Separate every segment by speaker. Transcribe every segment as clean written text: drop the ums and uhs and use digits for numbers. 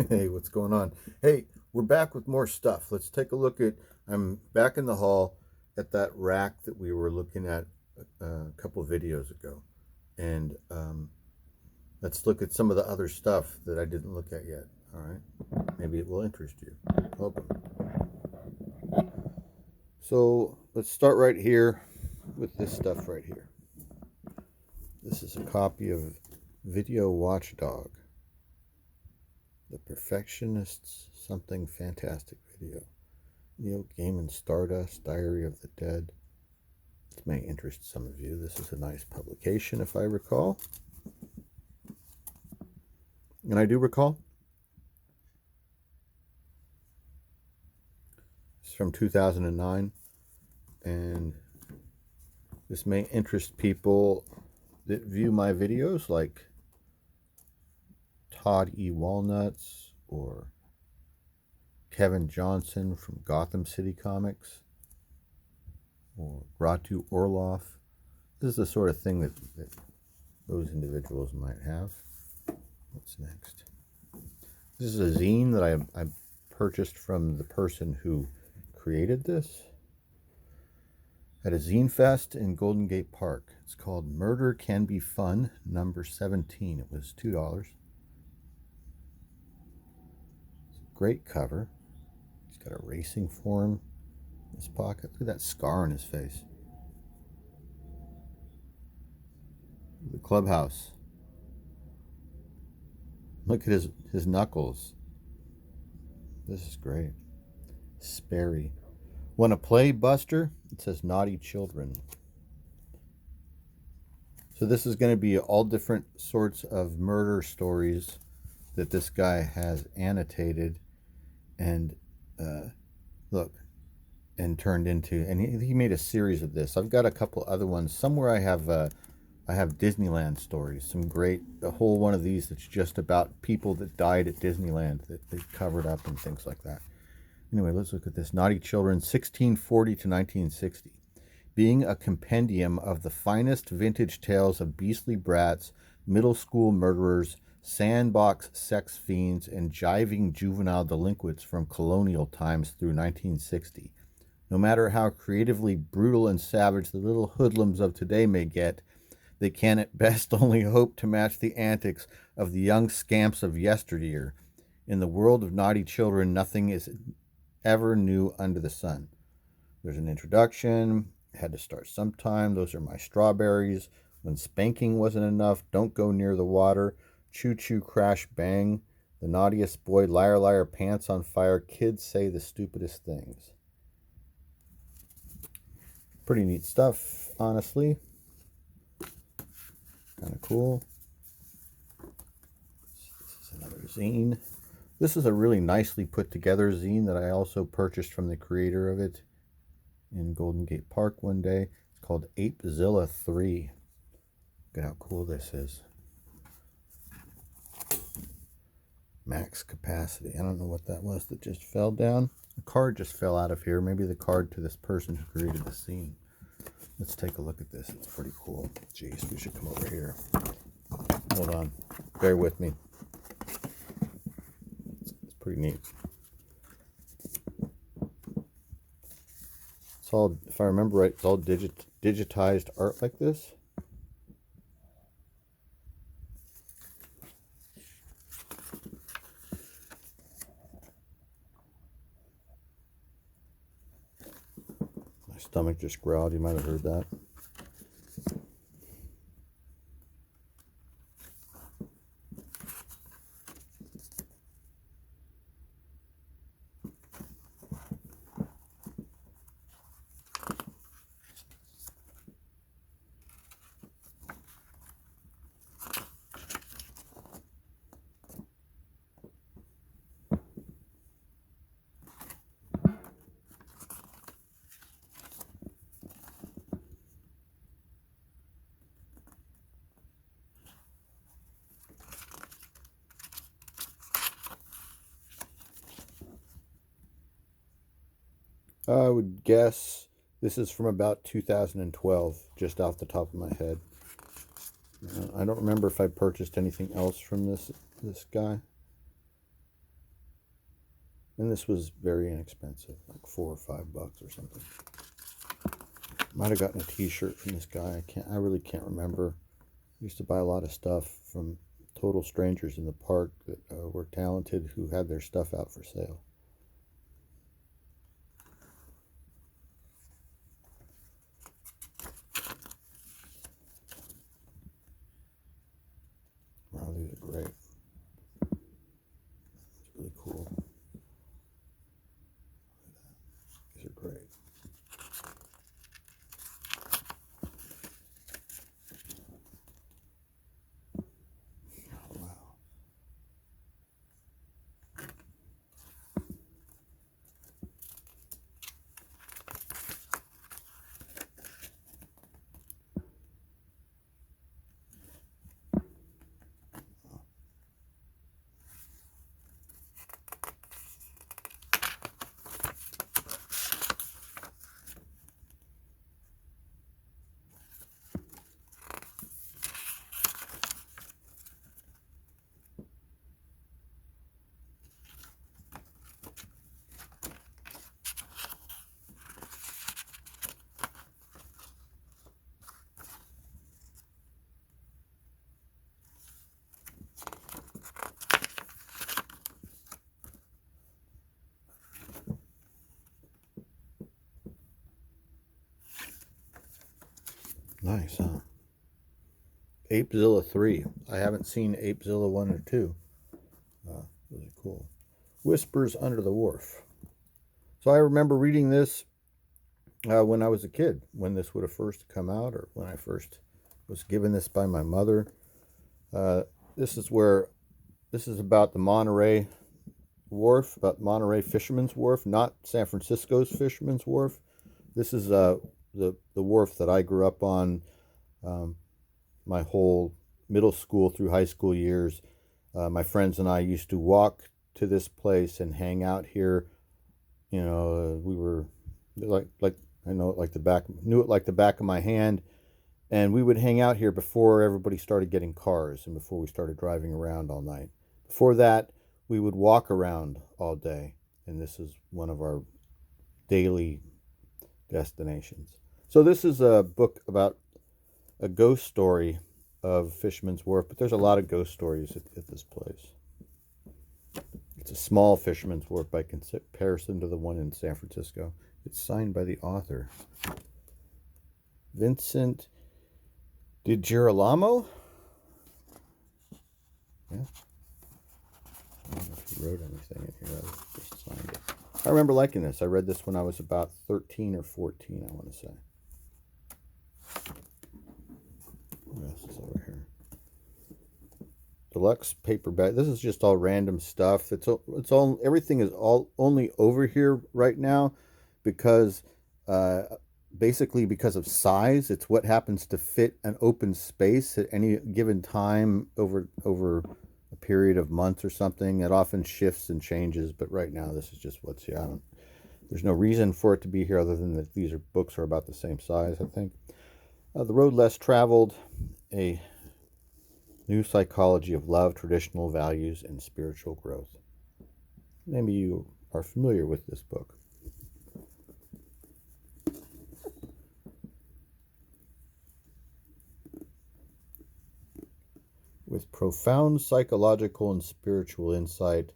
Speaker 1: Hey, what's going on? Hey, we're back with more stuff. Let's take a look at. I'm back in the hall at that rack that we were looking at a couple of videos ago. And let's look at some of the other stuff that I didn't look at yet. All right? Maybe it will interest you. Welcome. So let's start right here with this stuff right here. This is a copy of Video Watchdog, the Perfectionists Something Fantastic video. Neil Gaiman Stardust, Diary of the Dead. This may interest some of you. This is a nice publication, if I recall. And I do recall. It's from 2009. And this may interest people that view my videos, like Todd E. Walnuts or Kevin Johnson from Gotham City Comics or Ratu Orloff. This is the sort of thing that those individuals might have. What's next? This is a zine that I purchased from the person who created this at a zine fest in Golden Gate Park. It's called Murder Can Be Fun, number 17. It was $2. It's a great cover. He's got a racing form in his pocket. Look at that scar on his face. The clubhouse. Look at his knuckles. This is great. Sperry. Want to play, Buster? It says Naughty Children. So this is going to be all different sorts of murder stories that this guy has annotated and look, and turned into, and he made a series of this. I've got a couple other ones somewhere. I have Disneyland stories, some great, a whole one of these that's just about people that died at Disneyland that they covered up and things like that. Anyway, let's look at this. Naughty Children, 1640 to 1960. Being a compendium of the finest vintage tales of beastly brats, middle school murderers, sandbox sex fiends, and jiving juvenile delinquents from colonial times through 1960. No matter how creatively brutal and savage the little hoodlums of today may get, they can at best only hope to match the antics of the young scamps of yesteryear. In the world of Naughty Children, nothing is ever new under the sun. There's an introduction. Had to start sometime. Those are my strawberries. When spanking wasn't enough, don't go near the water. Choo choo crash bang. The naughtiest boy, liar liar, pants on fire. Kids say the stupidest things. Pretty neat stuff, honestly. Kind of cool. This is another zine. This is a really nicely put together zine that I also purchased from the creator of it in Golden Gate Park one day. It's called Apezilla 3. Look at how cool this is. Max capacity. I don't know what that was that just fell down. The card just fell out of here. Maybe the card to this person who created the scene. Let's take a look at this. It's pretty cool. Jeez, we should come over here. Hold on. Bear with me. It's pretty neat. It's all, if I remember right, it's all digitized art like this. My stomach just growled. You might have heard that. I would guess this is from about 2012, just off the top of my head. I don't remember if I purchased anything else from this guy. And this was very inexpensive, like $4 or $5 or something. Might have gotten a t-shirt from this guy. I really can't remember. I used to buy a lot of stuff from total strangers in the park that were talented, who had their stuff out for sale. Wow, these are great. It's really cool. These are great. Oh, wow. Nice, huh? Apezilla 3. I haven't seen Apezilla 1 or 2. Those are cool. Whispers Under the Wharf. So I remember reading this when I was a kid, when this would have first come out, or when I first was given this by my mother. This is about the Monterey Wharf, about Monterey Fisherman's Wharf, not San Francisco's Fisherman's Wharf. This is the wharf that I grew up on my whole middle school through high school years. My friends and I used to walk to this place and hang out here. You know, we were like I know it like knew it like the back of my hand. And we would hang out here before everybody started getting cars and before we started driving around all night. Before that, we would walk around all day, and this is one of our daily destinations. So this is a book about a ghost story of Fisherman's Wharf, but there's a lot of ghost stories at this place. It's a small Fisherman's Wharf by comparison to the one in San Francisco. It's signed by the author, Vincent DiGirolamo. Yeah. I don't know if he wrote anything in here. I just signed it. I remember liking this. I read this when I was about 13 or 14, I want to say. What else is over here? Deluxe paperback. This is just all random stuff. It's all everything is all only over here right now because basically because of size. It's what happens to fit an open space at any given time over a period of months or something. It often shifts and changes, but right now this is just what's here. There's no reason for it to be here other than that these books are about the same size, I think. The Road Less Traveled, a new psychology of love, traditional values, and spiritual growth. Maybe you are familiar with this book. With profound psychological and spiritual insight,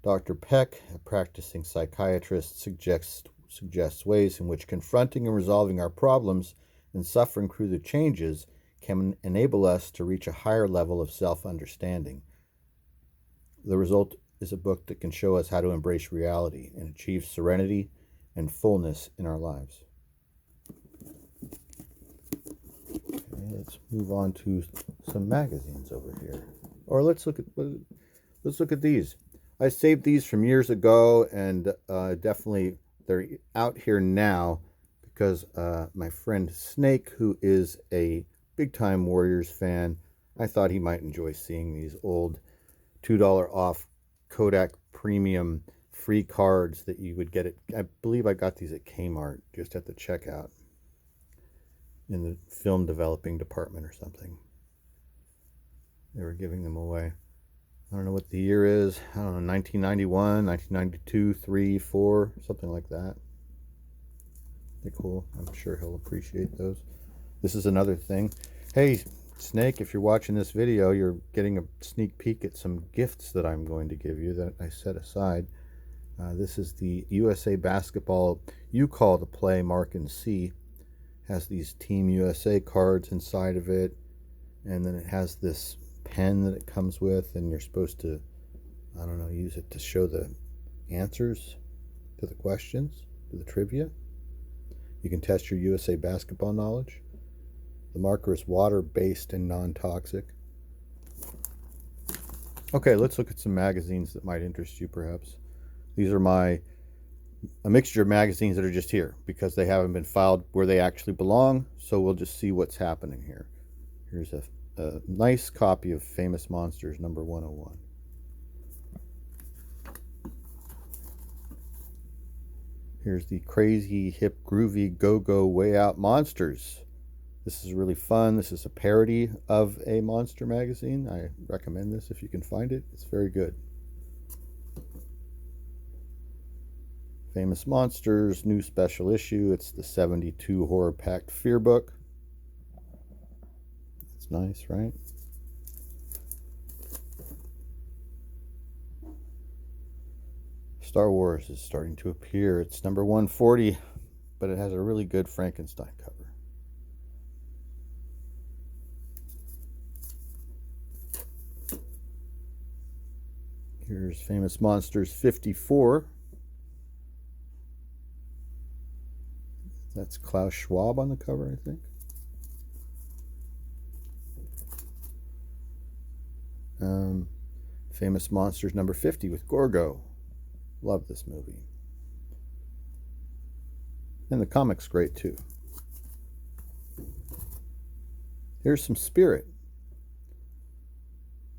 Speaker 1: Dr. Peck, a practicing psychiatrist, suggests ways in which confronting and resolving our problems and suffering through the changes can enable us to reach a higher level of self-understanding. The result is a book that can show us how to embrace reality and achieve serenity and fullness in our lives. Okay, let's move on to some magazines over here. Or let's look at these. I saved these from years ago, and definitely they're out here now because my friend Snake, who is a big-time Warriors fan, I thought he might enjoy seeing these old $2 off Kodak Premium free cards that you would get at, I believe I got these at Kmart just at the checkout in the film developing department or something. They were giving them away. I don't know what the year is. I don't know, 1991, 1992, 3, 4, something like that. They're cool. I'm sure he'll appreciate those. This is another thing. Hey, Snake, if you're watching this video, you're getting a sneak peek at some gifts that I'm going to give you that I set aside. This is the USA Basketball You Call to Play Mark and C. Has these Team USA cards inside of it, and then it has this pen that it comes with, and you're supposed to, I don't know, use it to show the answers to the questions, to the trivia. You can test your USA basketball knowledge. The marker is water-based and non-toxic. Okay, let's look at some magazines that might interest you, perhaps. These are a mixture of magazines that are just here because they haven't been filed where they actually belong, so we'll just see what's happening here. Here's a nice copy of Famous Monsters number 101. Here's the Crazy Hip Groovy Go-Go Way Out Monsters. This is really fun. This is a parody of a monster magazine. I recommend this if you can find it. It's very good. Famous Monsters, new special issue. It's the 72 horror-packed fear book. It's nice, right? Star Wars is starting to appear. It's number 140, but it has a really good Frankenstein cover. Here's Famous Monsters 54. That's Klaus Schwab on the cover, I think. Famous Monsters number 50 with Gorgo. Love this movie. And the comic's great too. Here's some Spirit.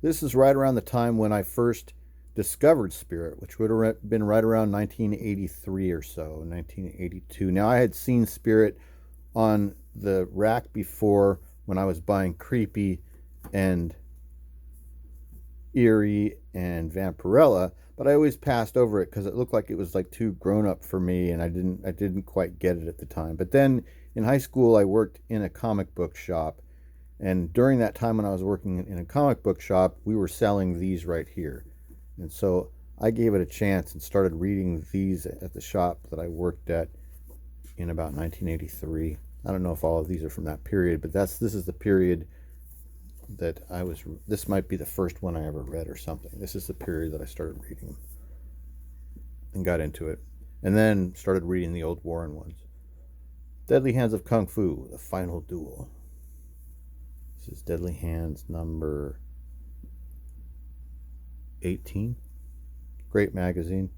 Speaker 1: This is right around the time when I first discovered Spirit, which would have been right around 1983 or so, 1982. Now, I had seen Spirit on the rack before when I was buying Creepy and Eerie and Vampirella, but I always passed over it because it looked like it was like too grown up for me, and I didn't quite get it at the time. But then in high school, I worked in a comic book shop, and during that time when I was working in a comic book shop, we were selling these right here. And so I gave it a chance and started reading these at the shop that I worked at in about 1983. I don't know if all of these are from that period, but this is the period that this might be the first one I ever read or something. This is the period that I started reading them and got into it. And then started reading the old Warren ones. Deadly Hands of Kung Fu, The Final Duel. This is Deadly Hands number 18. Great magazine.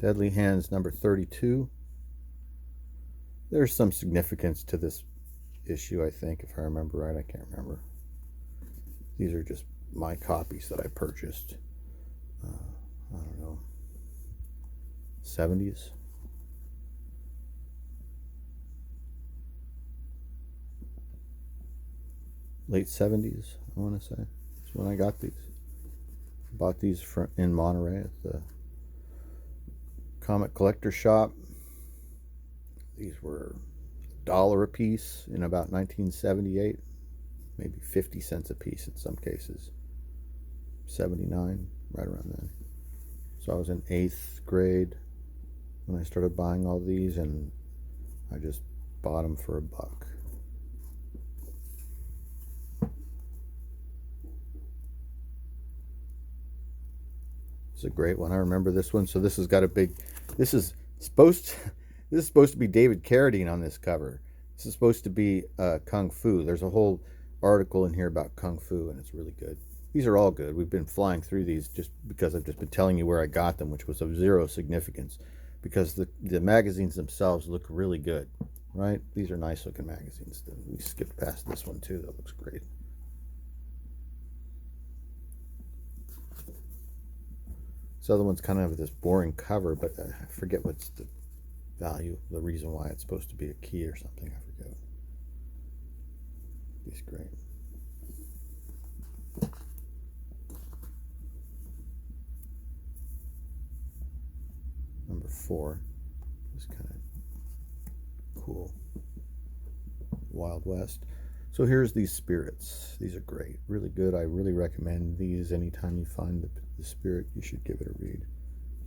Speaker 1: Deadly Hands number 32. There's some significance to this issue, I think, if I remember right. I can't remember. These are just my copies that I purchased. I don't know, 70s. Late 70s, I want to say. That's when I got these. Bought these in Monterey at the comic collector shop. These were $1 a piece in about 1978, maybe 50 cents a piece in some cases. 79, right around then. So I was in 8th grade when I started buying all these, and I just bought them for $1. It's a great one. I remember this one. So this has got a big. This is supposed to be David Carradine on this cover. This is supposed to be Kung Fu. There's a whole article in here about Kung Fu, and it's really good. These are all good. We've been flying through these just because I've just been telling you where I got them, which was of zero significance, because the magazines themselves look really good, right? These are nice looking magazines. We skipped past this one too. That looks great. This other one's kind of this boring cover, but I forget what's the value, the reason why it's supposed to be a key or something. I forget. these great. Number 4 is kind of cool. Wild West. So here's these spirits. These are great. Really good. I really recommend these. Anytime you find the spirit, you should give it a read.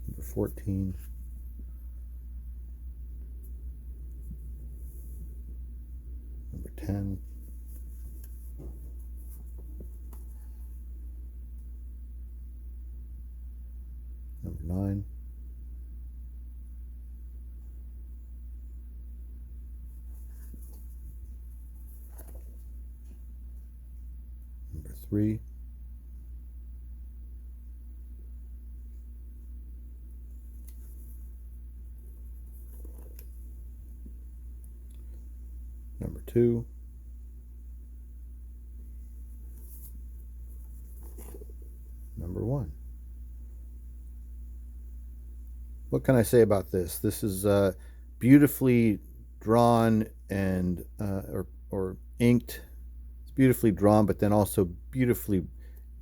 Speaker 1: Number 14. Number 10. Number 9. Number 3. Number 2. Number 1. What can I say about this? This is beautifully drawn and or inked. It's beautifully drawn, but then also beautifully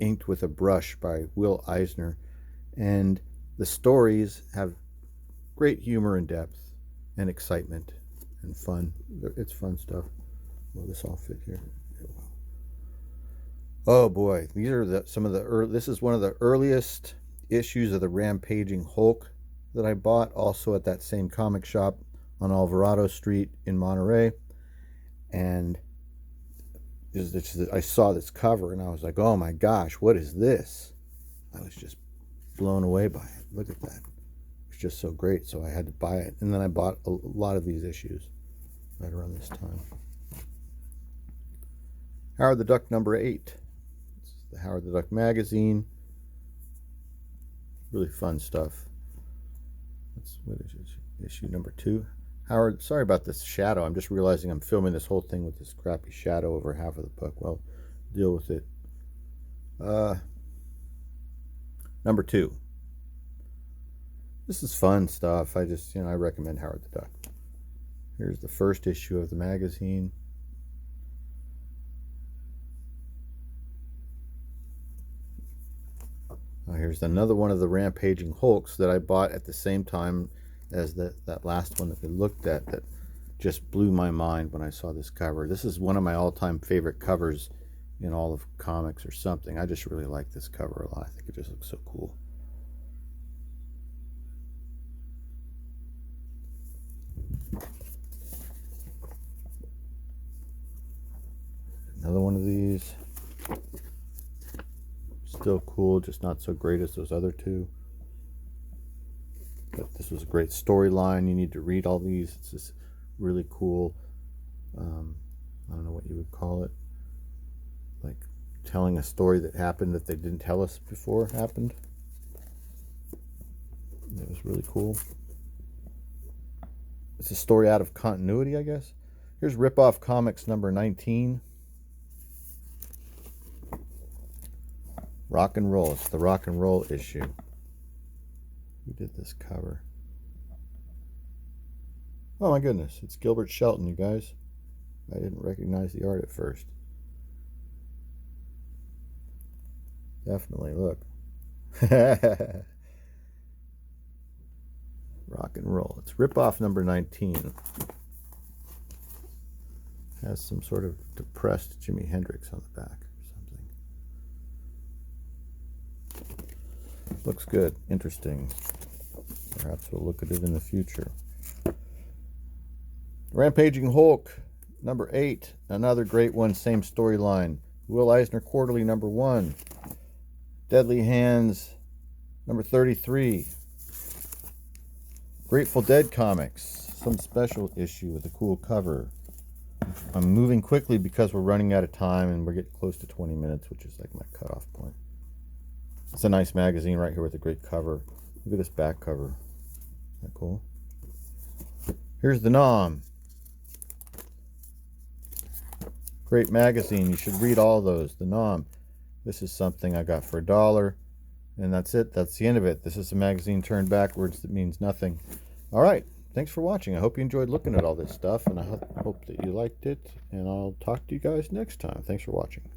Speaker 1: inked with a brush by Will Eisner. And the stories have great humor and depth and excitement and fun. It's fun stuff. Will this all fit here? Oh boy, these are some of the early. This is one of the earliest issues of the Rampaging Hulk that I bought, also at that same comic shop on Alvarado Street in Monterey. And I saw this cover and I was like, oh my gosh, what is this? I was just blown away by it. Look at that. It's just so great. So I had to buy it. And then I bought a lot of these issues right around this time. Howard the Duck number 8. This is the Howard the Duck magazine. Really fun stuff. What is it? Issue number 2. Howard, sorry about this shadow. I'm just realizing I'm filming this whole thing with this crappy shadow over half of the book. Well, deal with it. Number 2. This is fun stuff. I recommend Howard the Duck. Here's the first issue of the magazine. Here's another one of the Rampaging Hulks that I bought at the same time as that last one that we looked at, that just blew my mind when I saw this cover. This is one of my all-time favorite covers in all of comics or something. I just really like this cover a lot. I think it just looks so cool. Another one of these. Still cool, just not so great as those other two. But this was a great storyline. You need to read all these. It's just really cool. I don't know what you would call it. Like telling a story that happened that they didn't tell us before happened. It was really cool. It's a story out of continuity, I guess. Here's Rip-Off Comics number 19. Rock and Roll. It's the Rock and Roll issue. Who did this cover? Oh my goodness, it's Gilbert Shelton, you guys. I didn't recognize the art at first. Definitely, look. Rock and Roll. It's Rip-Off number 19. Has some sort of depressed Jimi Hendrix on the back. Looks good. Interesting. Perhaps we'll look at it in the future. Rampaging Hulk, number 8. Another great one. Same storyline. Will Eisner Quarterly, number 1. Deadly Hands, number 33. Grateful Dead Comics. Some special issue with a cool cover. I'm moving quickly because we're running out of time and we're getting close to 20 minutes, which is like my cutoff point. It's a nice magazine right here with a great cover. Look at this back cover. Isn't that cool? Here's the Nom. Great magazine. You should read all those. The Nom. This is something I got for $1. And that's it. That's the end of it. This is a magazine turned backwards that means nothing. All right. thanks for watching. I hope you enjoyed looking at all this stuff, and I hope that you liked it, and I'll talk to you guys next time. Thanks for watching.